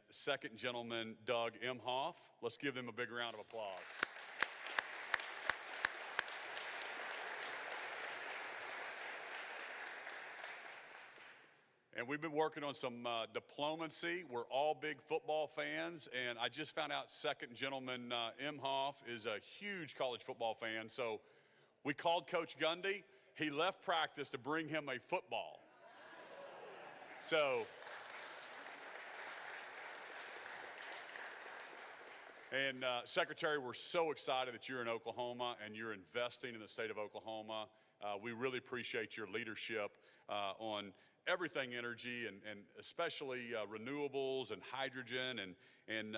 second gentleman, Doug Emhoff. Let's give them a big round of applause. And we've been working on some diplomacy. We're all big football fans, and I just found out second gentleman Emhoff is a huge college football fan. So we called Coach Gundy. He left practice to bring him a football. So, and Secretary, we're so excited that you're in Oklahoma and you're investing in the state of Oklahoma. We really appreciate your leadership on everything energy and especially renewables and hydrogen and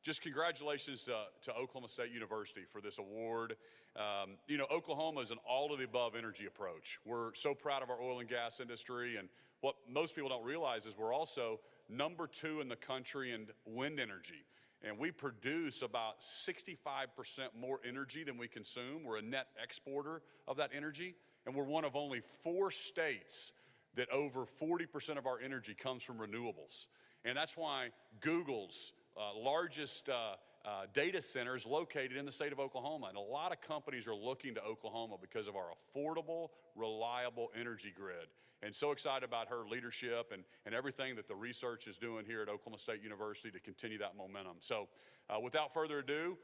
just congratulations to Oklahoma State University for this award. You know, Oklahoma is an all of the above energy approach. We're so proud of our oil and gas industry, and what most people don't realize is we're also #2 in the country in wind energy. And we produce about 65% more energy than we consume. We're a net exporter of that energy, and we're one of only 4 states that over 40% of our energy comes from renewables. And that's why Google's largest data center is located in the state of Oklahoma. And a lot of companies are looking to Oklahoma because of our affordable, reliable energy grid. And so excited about her leadership and everything that the research is doing here at Oklahoma State University to continue that momentum. So without further ado,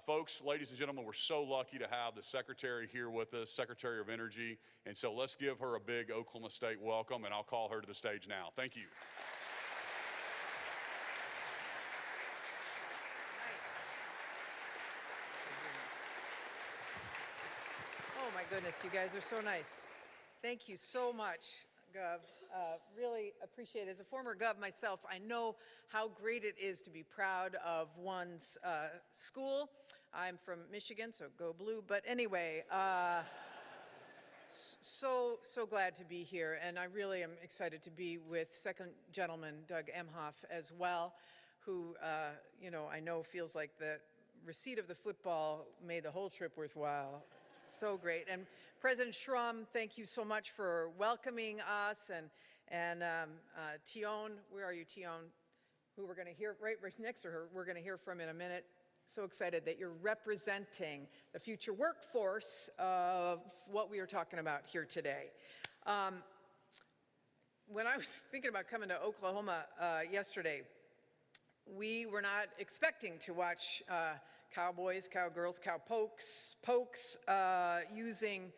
folks, ladies and gentlemen, we're so lucky to have the Secretary here with us, Secretary of Energy. And so let's give her a big Oklahoma State welcome, and I'll call her to the stage now. Thank you. Oh my goodness, you guys are so nice. Thank you so much, Gov. Really appreciate it. As a former Gov myself, I know how great it is to be proud of one's school. I'm from Michigan, so go blue. But anyway, so glad to be here, and I really am excited to be with second gentleman Doug Emhoff as well, who you know, I know feels like the receipt of the football made the whole trip worthwhile. So great. And President Schrum, thank you so much for welcoming us. And Tion, where are you, Tion? Who we're going to hear right next to her, we're going to hear from in a minute. So excited that you're representing the future workforce of what we are talking about here today. When I was thinking about coming to Oklahoma yesterday, we were not expecting to watch cowboys, cowgirls, cowpokes using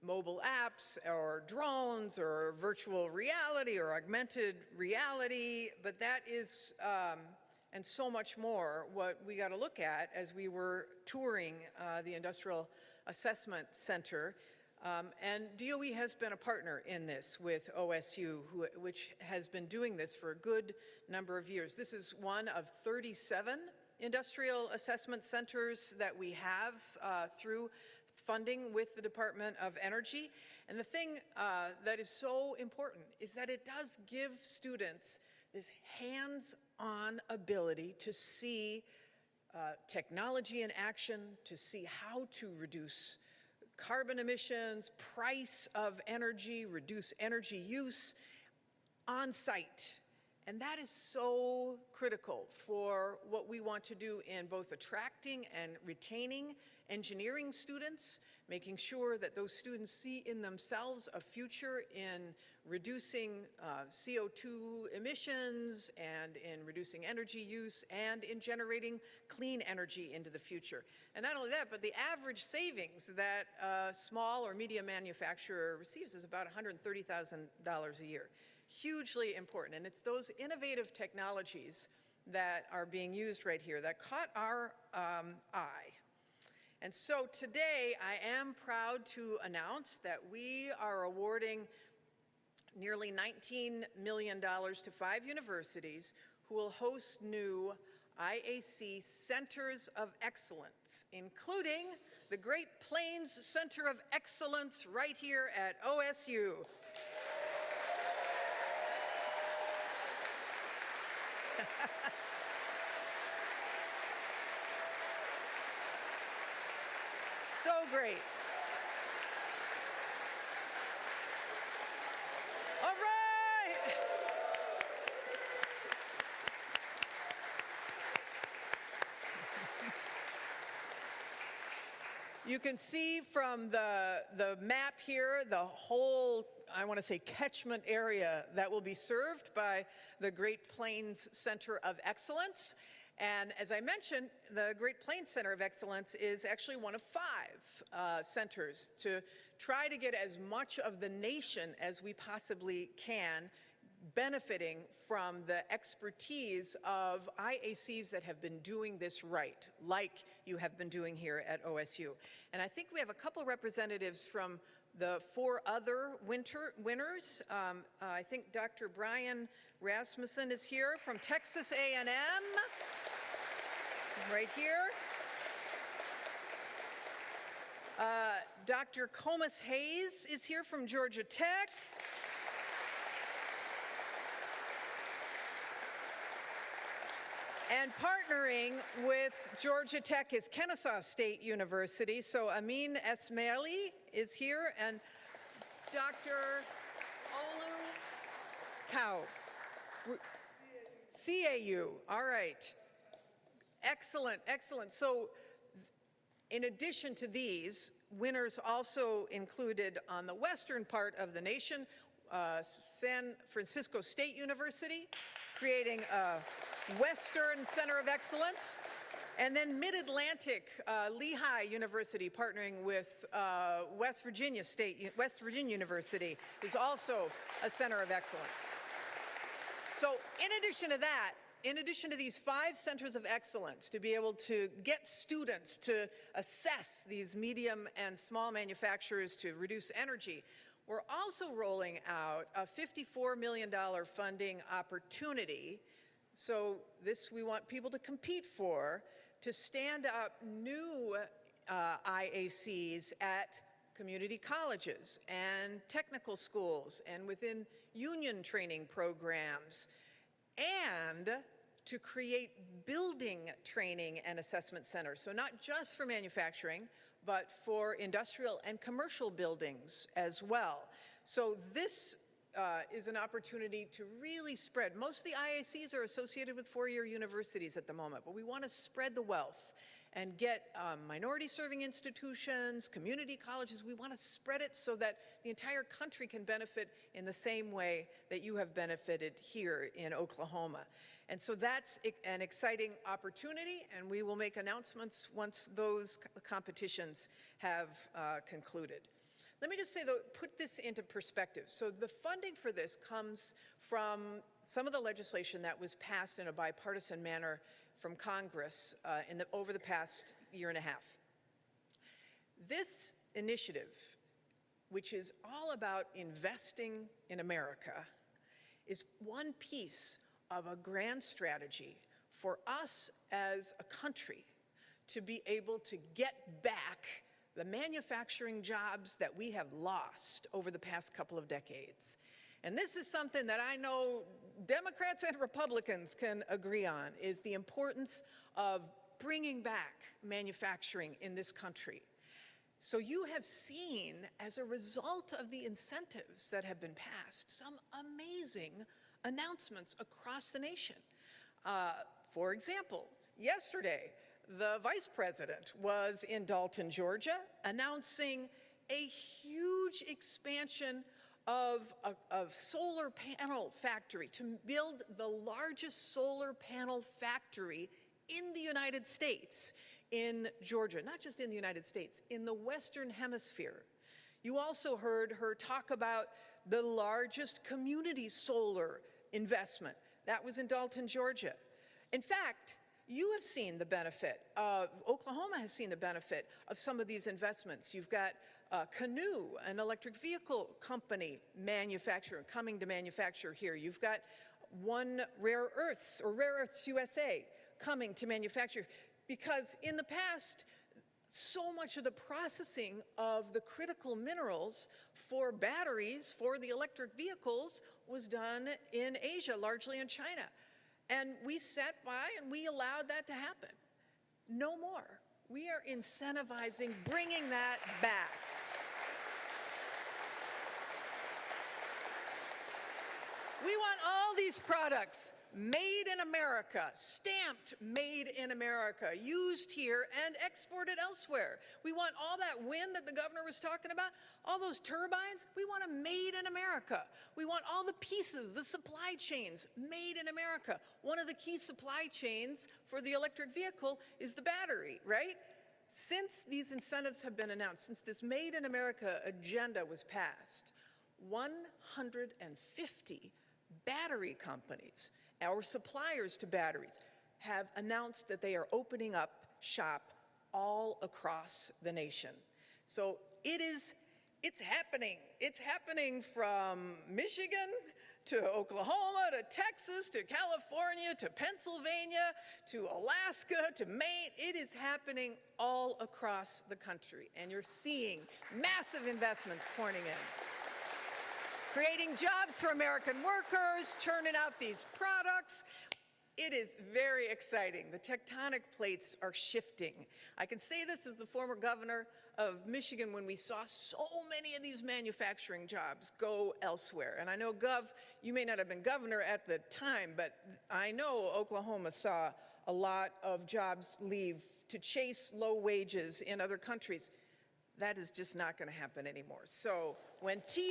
mobile apps or drones or virtual reality or augmented reality, but that is, and so much more, what we got to look at as we were touring the Industrial Assessment Center. And DOE has been a partner in this with OSU, which has been doing this for a good number of years. This is one of 37 industrial assessment centers that we have through funding with the Department of Energy. And the thing that is so important is that it does give students this hands-on ability to see technology in action, to see how to reduce carbon emissions, price of energy, reduce energy use on site. And that is so critical for what we want to do in both attracting and retaining engineering students, making sure that those students see in themselves a future in reducing CO2 emissions and in reducing energy use and in generating clean energy into the future. And not only that, but the average savings that a small or medium manufacturer receives is about $130,000 a year. Hugely important, and it's those innovative technologies that are being used right here that caught our eye. And so today I am proud to announce that we are awarding nearly $19 million to 5 universities who will host new IAC Centers of Excellence, including the Great Plains Center of Excellence right here at OSU. So great. All right. You can see from the map here, the whole, I want to say, catchment area that will be served by the Great Plains Center of Excellence. And as I mentioned, the Great Plains Center of Excellence is actually one of 5 centers to try to get as much of the nation as we possibly can, benefiting from the expertise of IACs that have been doing this right, like you have been doing here at OSU. And I think we have a couple representatives from the 4 other winners. I think Dr. Brian Rasmussen is here from Texas A&M, right here. Dr. Comas Hayes is here from Georgia Tech. And partnering with Georgia Tech is Kennesaw State University. So Amin Esmaili is here, and Dr. Olu Cow. CAU, all right. Excellent, excellent. So in addition to these, winners also included on the western part of the nation, San Francisco State University, creating a Western Center of Excellence, and then Mid-Atlantic, Lehigh University, partnering with West Virginia University, is also a Center of Excellence. So in addition to that, in addition to these 5 centers of excellence, to be able to get students to assess these medium and small manufacturers to reduce energy, we're also rolling out a $54 million funding opportunity. So this we want people to compete for, to stand up new IACs at community colleges and technical schools and within union training programs, and to create building training and assessment centers. So not just for manufacturing, but for industrial and commercial buildings as well. So this is an opportunity to really spread. Most of the IACs are associated with 4-year universities at the moment, but we want to spread the wealth and get minority-serving institutions, community colleges. We want to spread it so that the entire country can benefit in the same way that you have benefited here in Oklahoma. And so that's an exciting opportunity, and we will make announcements once those competitions have concluded. Let me just say, though, put this into perspective. So the funding for this comes from some of the legislation that was passed in a bipartisan manner from Congress over the past year and a half. This initiative, which is all about investing in America, is one piece of a grand strategy for us as a country to be able to get back the manufacturing jobs that we have lost over the past couple of decades. And this is something that I know Democrats and Republicans can agree on, is the importance of bringing back manufacturing in this country. So you have seen, as a result of the incentives that have been passed, some amazing announcements across the nation. For example, yesterday, the Vice President was in Dalton, Georgia, announcing a huge expansion of a solar panel factory, to build the largest solar panel factory in the United States, in Georgia. Not just in the United States, in the Western Hemisphere. You also heard her talk about the largest community solar investment. That was in Dalton, Georgia. In fact, you have seen the benefit of, Oklahoma has seen the benefit of some of these investments. You've got Canoe, an electric vehicle company manufacturer, coming to manufacture here. You've got One Rare Earths, or Rare Earths USA, coming to manufacture. Because in the past, so much of the processing of the critical minerals for batteries, for the electric vehicles, was done in Asia, largely in China. And we sat by and we allowed that to happen. No more. We are incentivizing bringing that back. We want all these products made in America, stamped made in America, used here and exported elsewhere. We want all that wind that the governor was talking about, all those turbines, we want them made in America. We want all the pieces, the supply chains, made in America. One of the key supply chains for the electric vehicle is the battery, right? Since these incentives have been announced, since this Made in America agenda was passed, 150 battery companies, our suppliers to batteries, have announced that they are opening up shop all across the nation. So it's happening. It's happening from Michigan to Oklahoma, to Texas, to California, to Pennsylvania, to Alaska, to Maine. It is happening all across the country, and you're seeing massive investments pouring in. Creating jobs for American workers, churning out these products. It is very exciting. The tectonic plates are shifting. I can say this as the former governor of Michigan when we saw so many of these manufacturing jobs go elsewhere. And I know, Gov, you may not have been governor at the time, but I know Oklahoma saw a lot of jobs leave to chase low wages in other countries. That is just not going to happen anymore. So when Tion,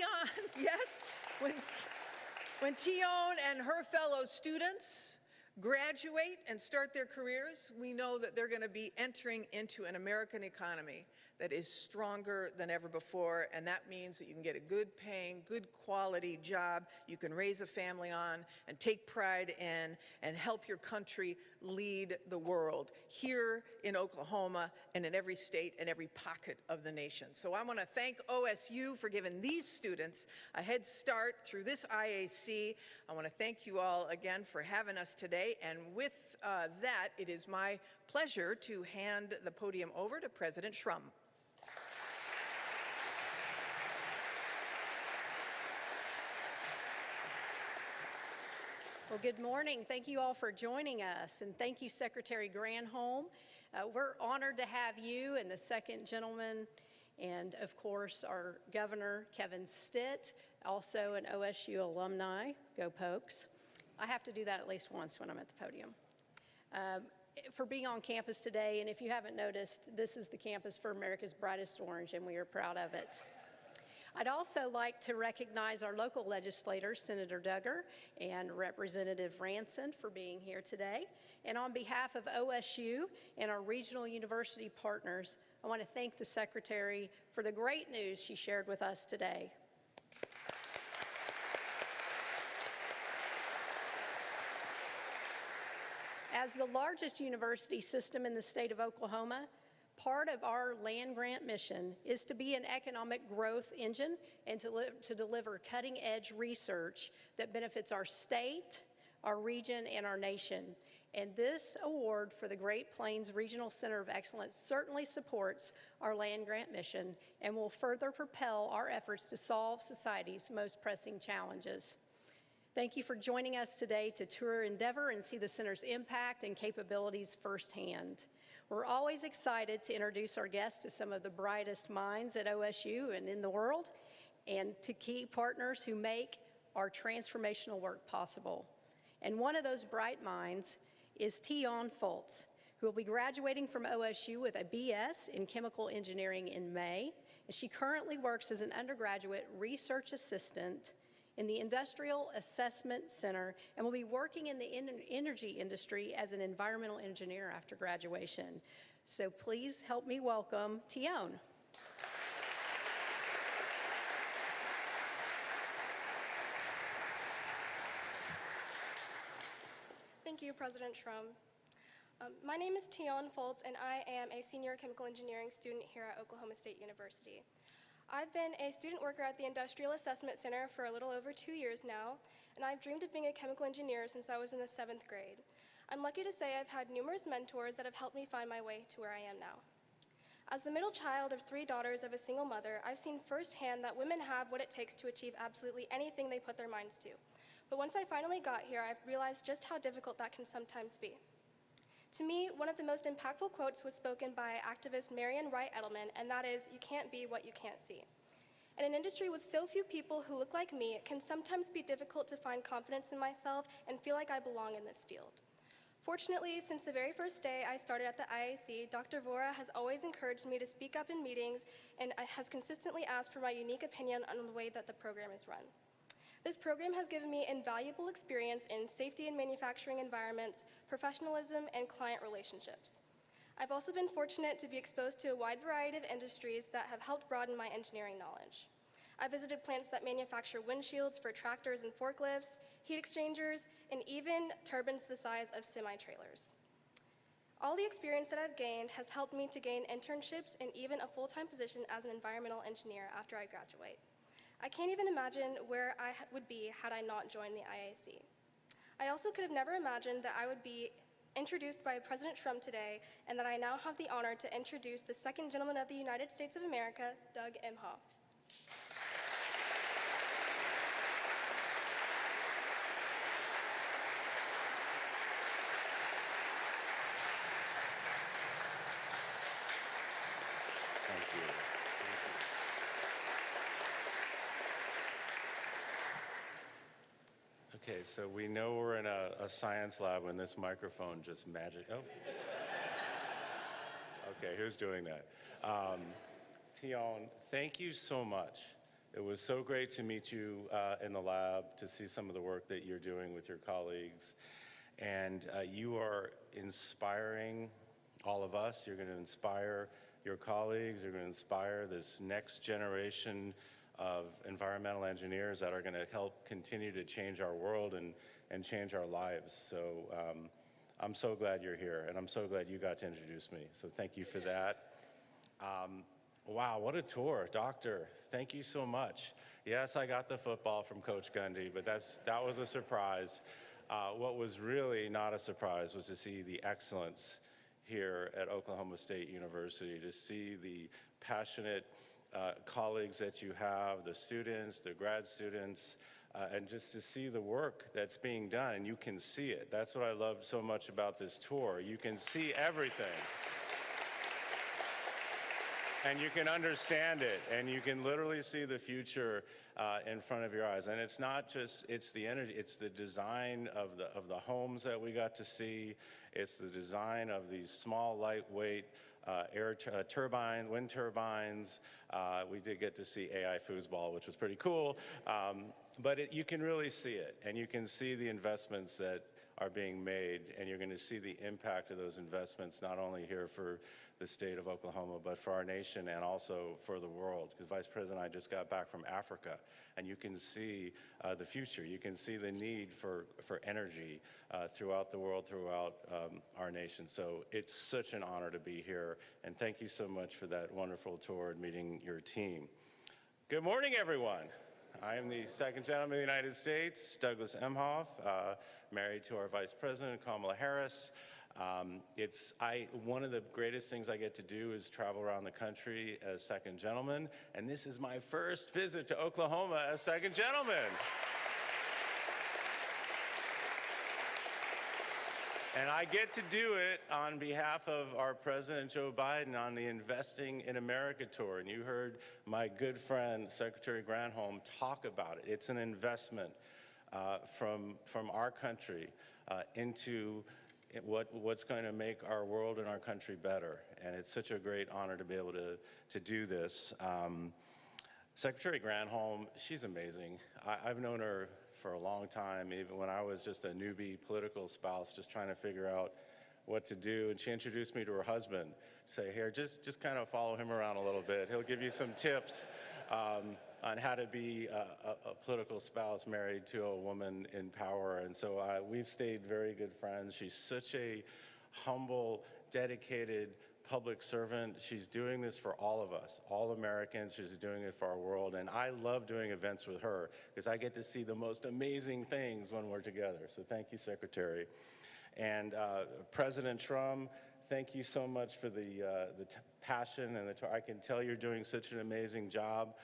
yes, when Tion and her fellow students graduate and start their careers, we know that they're going to be entering into an American economy that is stronger than ever before, and that means that you can get a good paying, good quality job you can raise a family on and take pride in and help your country lead the world here in Oklahoma and in every state and every pocket of the nation. So I want to thank OSU for giving these students a head start through this IAC. I want to thank you all again for having us today, and with that, it is my pleasure to hand the podium over to President Schrum. Well, good morning. Thank you all for joining us, and thank you, Secretary Granholm. We're honored to have you and the second gentleman, and of course, our Governor, Kevin Stitt, also an OSU alumni. Go Pokes. I have to do that at least once when I'm at the podium. For being on campus today, and if you haven't noticed, this is the campus for America's Brightest Orange, and we are proud of it. I'd also like to recognize our local legislators, Senator Duggar and Representative Ranson, for being here today. And on behalf of OSU and our regional university partners, I want to thank the Secretary for the great news she shared with us today. As the largest university system in the state of Oklahoma, part of our land grant mission is to be an economic growth engine and to deliver cutting-edge research that benefits our state, our region, and our nation. And this award for the Great Plains Regional Center of Excellence certainly supports our land grant mission and will further propel our efforts to solve society's most pressing challenges. Thank you for joining us today to tour Endeavor and see the center's impact and capabilities firsthand. We're always excited to introduce our guests to some of the brightest minds at OSU and in the world, and to key partners who make our transformational work possible. And one of those bright minds is Tion Foltz, who will be graduating from OSU with a BS in chemical engineering in May. And she currently works as an undergraduate research assistant in the Industrial Assessment Center and will be working in the energy industry as an environmental engineer after graduation. So please help me welcome Tion. Thank you, President Schrum. My name is Tion Foltz, and I am a senior chemical engineering student here at Oklahoma State University. I've been a student worker at the Industrial Assessment Center for a little over 2 years now, and I've dreamed of being a chemical engineer since I was in the 7th grade. I'm lucky to say I've had numerous mentors that have helped me find my way to where I am now. As the middle child of 3 daughters of a single mother, I've seen firsthand that women have what it takes to achieve absolutely anything they put their minds to. But once I finally got here, I've realized just how difficult that can sometimes be. To me, one of the most impactful quotes was spoken by activist Marian Wright Edelman, and that is, "You can't be what you can't see." In an industry with so few people who look like me, it can sometimes be difficult to find confidence in myself and feel like I belong in this field. Fortunately, since the very first day I started at the IAC, Dr. Vora has always encouraged me to speak up in meetings and has consistently asked for my unique opinion on the way that the program is run. This program has given me invaluable experience in safety and manufacturing environments, professionalism, and client relationships. I've also been fortunate to be exposed to a wide variety of industries that have helped broaden my engineering knowledge. I visited plants that manufacture windshields for tractors and forklifts, heat exchangers, and even turbines the size of semi-trailers. All the experience that I've gained has helped me to gain internships and even a full-time position as an environmental engineer after I graduate. I can't even imagine where I would be had I not joined the IAC. I also could have never imagined that I would be introduced by President Trump today, and that I now have the honor to introduce the second gentleman of the United States of America, Doug Emhoff. Thank you. Okay, so we know we're in a science lab when this microphone just magic. Oh. Okay, who's doing that? Tion, thank you so much. It was so great to meet you in the lab, to see some of the work that you're doing with your colleagues. And you are inspiring all of us. You're going to inspire your colleagues. You're going to inspire this next generation of environmental engineers that are going to help continue to change our world and change our lives. So I'm so glad you're here, and I'm so glad you got to introduce me. So thank you for that. Wow, what a tour. Doctor, thank you so much. Yes, I got the football from Coach Gundy, but that was a surprise. What was really not a surprise was to see the excellence here at Oklahoma State University, to see the passionate colleagues that you have, the students, the grad students, and just to see the work that's being done, and you can see it. That's what I loved so much about this tour. You can see everything. And you can understand it, and you can literally see the future in front of your eyes. And it's not just, it's the energy, it's the design of the homes that we got to see. It's the design of these small, lightweight wind turbines. We did get to see AI foosball, which was pretty cool. But you can really see it, and you can see the investments that are being made, and you're going to see the impact of those investments, not only here for the state of Oklahoma, but for our nation and also for the world. Because Vice President, I just got back from Africa, and you can see the future. You can see the need for energy throughout the world, throughout our nation. So it's such an honor to be here, and thank you so much for that wonderful tour and meeting your team. Good morning, everyone. I am the second gentleman of the United States, Douglas Emhoff, married to our Vice President, Kamala Harris. One of the greatest things I get to do is travel around the country as second gentleman, and this is my first visit to Oklahoma as second gentleman. And I get to do it on behalf of our President Joe Biden on the Investing in America tour. And you heard my good friend, Secretary Granholm, talk about it. It's an investment from our country into what's going to make our world and our country better. And it's such a great honor to be able to do this. Secretary Granholm, she's amazing. I've known her for a long time, even when I was just a newbie political spouse, just trying to figure out what to do. And she introduced me to her husband, say, here, just kind of follow him around a little bit. He'll give you some tips on how to be a political spouse married to a woman in power. And so we've stayed very good friends. She's such a humble, dedicated public servant. She's doing this for all of us, all Americans. She's doing it for our world. And I love doing events with her because I get to see the most amazing things when we're together. So thank you, Secretary. And President Trump, thank you so much for the passion and I can tell you're doing such an amazing job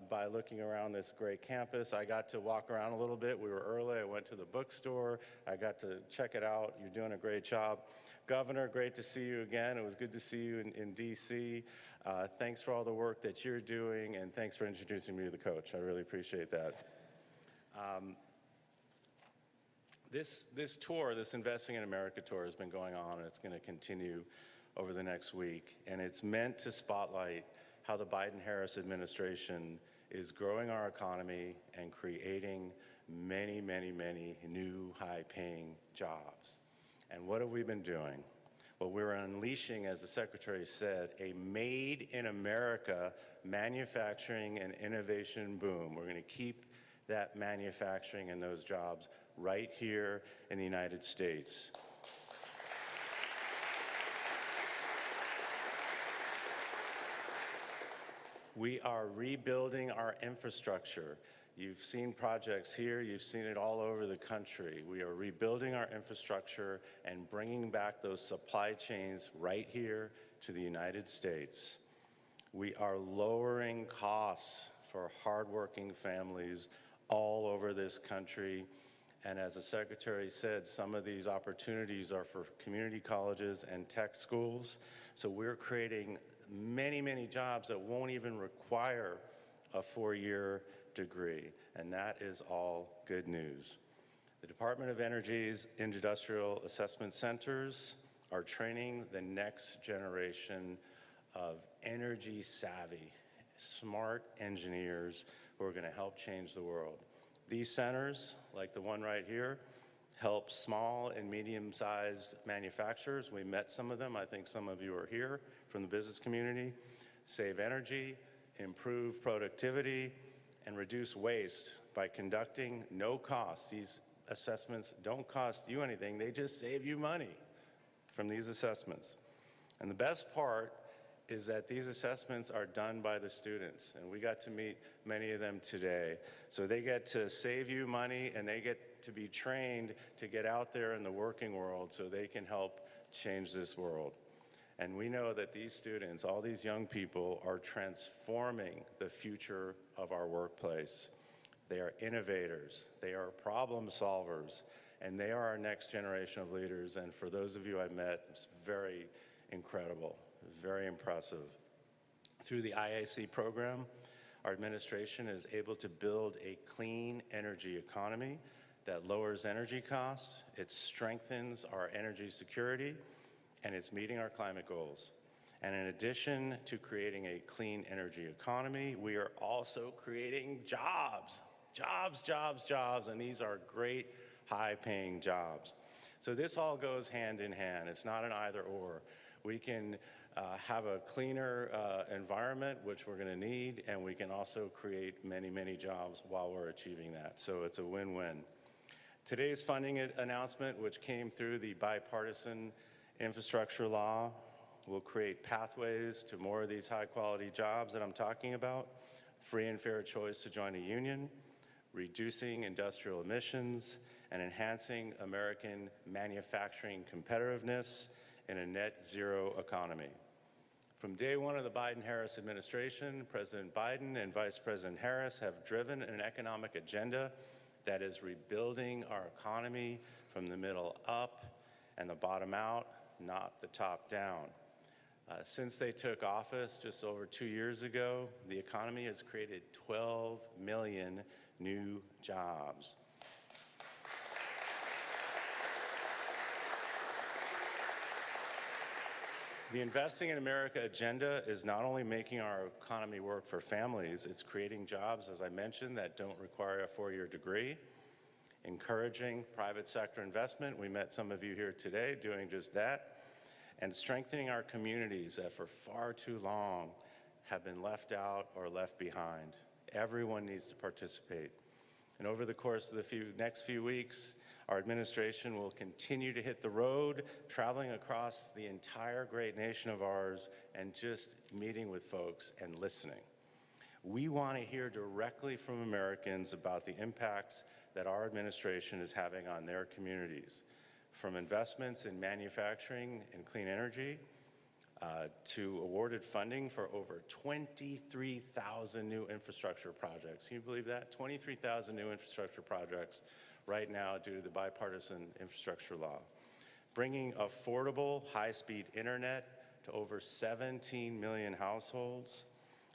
by looking around this great campus. I got to walk around a little bit. We were early. I went to the bookstore. I got to check it out. You're doing a great job. Governor, great to see you again. It was good to see you in D.C. Thanks for all the work that you're doing, and thanks for introducing me to the coach. I really appreciate that. This tour, this Investing in America tour, has been going on, and it's going to continue over the next week. And it's meant to spotlight how the Biden-Harris administration is growing our economy and creating many, many, many new high-paying jobs. And what have we been doing? Well, we're unleashing, as the Secretary said, a Made in America manufacturing and innovation boom. We're going to keep that manufacturing and those jobs right here in the United States. We are rebuilding our infrastructure. You've seen projects here, you've seen it all over the country. We are rebuilding our infrastructure and bringing back those supply chains right here to the United States. We are lowering costs for hardworking families all over this country. And as the Secretary said, some of these opportunities are for community colleges and tech schools. So we're creating many, many jobs that won't even require a 4-year degree, and that is all good news. The Department of Energy's industrial assessment centers are training the next generation of energy-savvy, smart engineers who are going to help change the world. These centers, like the one right here, help small and medium-sized manufacturers. We met some of them. I think some of you are here from the business community. Save energy, improve productivity, and reduce waste by conducting no cost. These assessments don't cost you anything. They just save you money from these assessments. And the best part is that these assessments are done by the students, and we got to meet many of them today. So they get to save you money, and they get to be trained to get out there in the working world so they can help change this world. And we know that these students, all these young people, are transforming the future of our workplace. They are innovators, they are problem solvers, and they are our next generation of leaders. And for those of you I've met, it's very incredible, very impressive. Through the IAC program, our administration is able to build a clean energy economy that lowers energy costs, it strengthens our energy security, and it's meeting our climate goals. And in addition to creating a clean energy economy, we are also creating jobs, and these are great high-paying jobs. So this all goes hand in hand. It's not an either or. We can have a cleaner environment, which we're gonna need, and we can also create many, many jobs while we're achieving that. So it's a win-win. Today's funding announcement, which came through the bipartisan infrastructure law, will create pathways to more of these high-quality jobs that I'm talking about, free and fair choice to join a union, reducing industrial emissions, and enhancing American manufacturing competitiveness in a net zero economy. From day one of the Biden-Harris administration, President Biden and Vice President Harris have driven an economic agenda that is rebuilding our economy from the middle up and the bottom out, not the top down. Since they took office just over 2 years ago, the economy has created 12 million new jobs. The Investing in America agenda is not only making our economy work for families, it's creating jobs, as I mentioned, that don't require a 4-year degree, encouraging private sector investment. We met some of you here today doing just that, and strengthening our communities that for far too long have been left out or left behind. Everyone needs to participate. And over the course of the next few weeks, our administration will continue to hit the road, traveling across the entire great nation of ours and just meeting with folks and listening. We want to hear directly from Americans about the impacts that our administration is having on their communities. from investments in manufacturing and clean energy to awarded funding for over 23,000 new infrastructure projects. Can you believe that? 23,000 new infrastructure projects right now due to the bipartisan infrastructure law. Bringing affordable, high-speed internet to over 17 million households.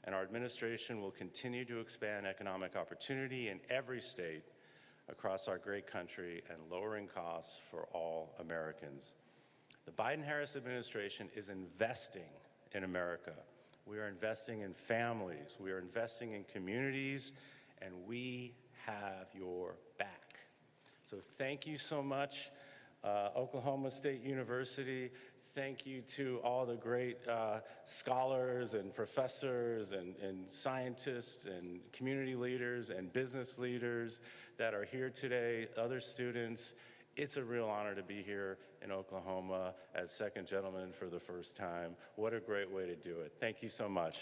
And our administration will continue to expand economic opportunity in every state across our great country and lowering costs for all Americans. The Biden-Harris administration is investing in America. We are investing in families, we are investing in communities, and we have your back. So thank you so much, Oklahoma State University. Thank you to all the great scholars and professors and scientists and community leaders and business leaders that are here today, other students. It's a real honor to be here in Oklahoma as second gentleman for the first time. What a great way to do it. Thank you so much.